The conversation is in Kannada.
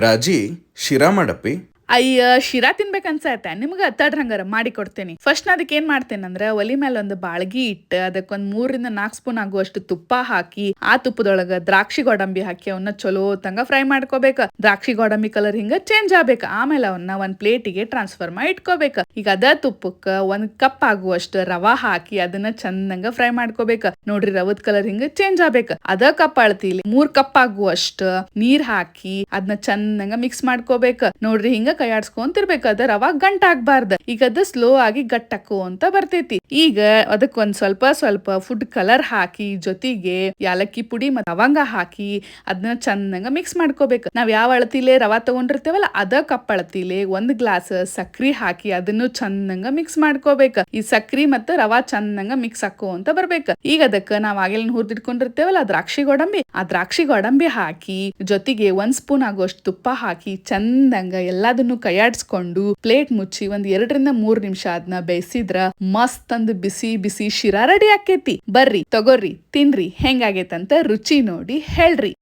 ರಾಜಿ ಶಿರಾ ಮಾಡಪ್ಪಿ. ಅಯ್ಯ ಶಿರಾ ತಿನ್ಬೇಕನ್ಸತ್ತೆ ನಿಮ್ಗೆ ತಡ್ರಿ ಹಂಗಾರ ಮಾಡಿ ಕೊಡ್ತೇನೆ. ಫಸ್ಟ್ ಅದಕ್ಕೆ ಏನ್ ಮಾಡ್ತೇನಂದ್ರ ಒಲಿ ಮೇಲೆ ಒಂದು ಬಾಳ್ಗಿ ಇಟ್ಟು ಅದಕ್ಕೊಂದ್ 3-4 ಸ್ಪೂನ್ ಆಗುವಷ್ಟು ತುಪ್ಪ ಹಾಕಿ ಆ ತುಪ್ಪದೊಳಗ ದ್ರಾಕ್ಷಿ ಗೋಡಂಬಿ ಹಾಕಿ ಅವನ್ನ ಚಲೋ ತಂಗ ಫ್ರೈ ಮಾಡ್ಕೋಬೇಕ. ದ್ರಾಕ್ಷಿ ಗೋಡಂಬಿ ಕಲರ್ ಹಿಂಗ ಚೇಂಜ್ ಆಗ್ಬೇಕು. ಆಮೇಲೆ ಅವನ್ನ ಒಂದ್ ಪ್ಲೇಟಿಗೆ ಟ್ರಾನ್ಸ್ಫರ್ ಮಾಡಿ ಇಟ್ಕೋಬೇಕ. ಈಗ ಅದ ತುಪ್ಪಕ್ಕ 1 ಕಪ್ ಆಗುವಷ್ಟು ರವಾ ಹಾಕಿ ಅದನ್ನ ಚಂದಂಗ ಫ್ರೈ ಮಾಡ್ಕೋಬೇಕ. ನೋಡ್ರಿ ರವದ್ ಕಲರ್ ಹಿಂಗ ಚೇಂಜ್ ಆಗ್ಬೇಕ. ಅದ ಕಪ್ ಅಳತಿಲಿ 3 ಕಪ್ ಆಗುವಷ್ಟು ನೀರ್ ಹಾಕಿ ಅದನ್ನ ಚಂದಂಗ ಮಿಕ್ಸ್ ಮಾಡ್ಕೋಬೇಕ. ನೋಡ್ರಿ ಹಿಂಗ ಕೈ ಆಡ್ಸ್ಕೊಂತಿರ್ಬೇಕು. ಅದ ರವಾ ಗಂಟ ಆಗ್ಬಾರ್ದ. ಈಗ ಅದ ಸ್ಲೋ ಆಗಿ ಗಟ್ಟಕ್ಕು ಅಂತ ಬರ್ತೈತಿ. ಈಗ ಅದಕ್ ಒಂದ್ ಸ್ವಲ್ಪ ಫುಡ್ ಕಲರ್ ಹಾಕಿ ಜೊತೆಗೆ ಯಾಲಕ್ಕಿ ಪುಡಿ ಮತ್ತು ಲವಂಗ ಹಾಕಿ ಅದನ್ನ ಚಂದಂಗ ಮಿಕ್ಸ್ ಮಾಡ್ಕೋಬೇಕು. ನಾವ್ ಯಾವ ಅಳತಿಲೆ ರವಾ ತಗೊಂಡಿರ್ತೇವಲ್ಲ ಅದ ಕಪ್ ಅಳತಿಲೆ 1 ಗ್ಲಾಸ್ ಸಕ್ರಿ ಹಾಕಿ ಅದನ್ನು ಚಂದಂಗ ಮಿಕ್ಸ್ ಮಾಡ್ಕೋಬೇಕ. ಈ ಸಕ್ರಿ ಮತ್ತು ರವಾ ಚಂದಂಗ ಮಿಕ್ಸ್ ಹಾಕೋ ಅಂತ ಬರ್ಬೇಕ. ಈಗ ಅದಕ್ಕ ನಾವ್ ಆಗೇನ್ ಹುರಿದಿಟ್ಕೊಂಡಿರ್ತೇವಲ್ಲ ಆ ದ್ರಾಕ್ಷಿ ಗೋಡಂಬಿ ಹಾಕಿ ಜೊತೆಗೆ 1 ಸ್ಪೂನ್ ಆಗೋಷ್ಟು ತುಪ್ಪ ಹಾಕಿ ಚಂದಂಗ ಎಲ್ಲದನ್ನು ಕೈಯಾಡ್ಸ್ಕೊಂಡು ಪ್ಲೇಟ್ ಮುಚ್ಚಿ 2-3 ನಿಮಿಷ ಅದನ್ನ ಬೇಯಿಸಿದ್ರ ಮಸ್ತ್ ಅಂದ್ ಬಿಸಿ ಬಿಸಿ ಶಿರಾ ರೆಡಿ ಆಕೇತಿ. ಬರ್ರಿ ತಗೋರಿ ತಿನ್ರಿ ಹೆಂಗಾಗೇತಂತ ರುಚಿ ನೋಡಿ ಹೇಳ್ರಿ.